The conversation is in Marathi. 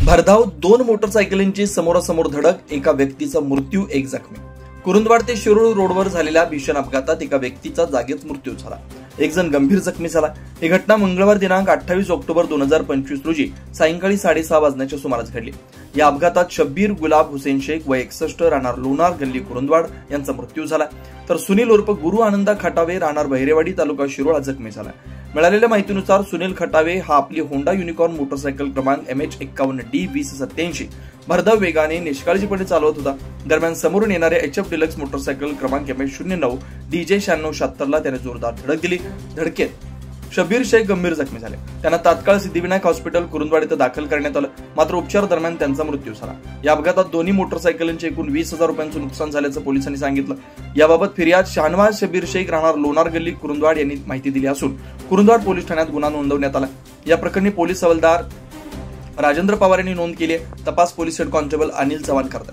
भरधाव दोन मोटरसायकलींची समोरासमोर धडक, एका व्यक्तीचा मृत्यू, एक जखमी. कुरुंदवाड ते शिरूर रोडवर झालेल्या भीषण अपघातात एका व्यक्तीचा जागीच मृत्यू झाला, एक जण गंभीर जखमी झाला. ही घटना मंगळवार दिनांक 28 ऑक्टोबर 2025 रोजी सायंकाळी 6:30 वाजण्याच्या सुमारास घडली. या अपघातात शब्बीर गुलाब हुसेन शेख वय 61 राहणार लोणार गल्ली कुरुंदवाड यांचा मृत्यू झाला, तर सुनील उर्फ गुरु आनंदा खटावे राहणार बहिरेवाडी तालुका शिरोळ हा जखमी झाला. मिळालेल्या माहितीनुसार सुनील खटावे हा आपली होंडा युनिकॉर्न मोटरसायकल क्रमांक MH51D2087 भरधाव वेगाने निष्काळजीपणे चालवत होता. दरम्यान समोरून येणाऱ्या HF डिलक्स मोटरसायकल क्रमांक MH09DJ9676 ला त्याने जोरदार धडक दिली. धडकेत शब्बीर शेख गंभीर जखमी झाले. त्यांना तात्काळ सिद्धिविनायक हॉस्पिटल कुरुंदवाड इथं दाखल करण्यात आलं, मात्र उपचार दरम्यान त्यांचा मृत्यू झाला. या अपघातात दोन्ही मोटरसायकलींचे एकूण 20,000 रुपयांचं नुकसान झाल्याचं पोलिसांनी सांगितलं. याबाबत फिर्याद शाहनवाज शब्बीर शेख राहणार लोणार गल्ली कुरुंदवाड यांनी माहिती दिली असून कुरुंदवाड पोलीस ठाण्यात गुन्हा नोंदवण्यात आला. या प्रकरणी पोलीस हवालदार राजेंद्र पवार यांनी नोंद केली आहे. तपास police head constable Anil Chavan करतात.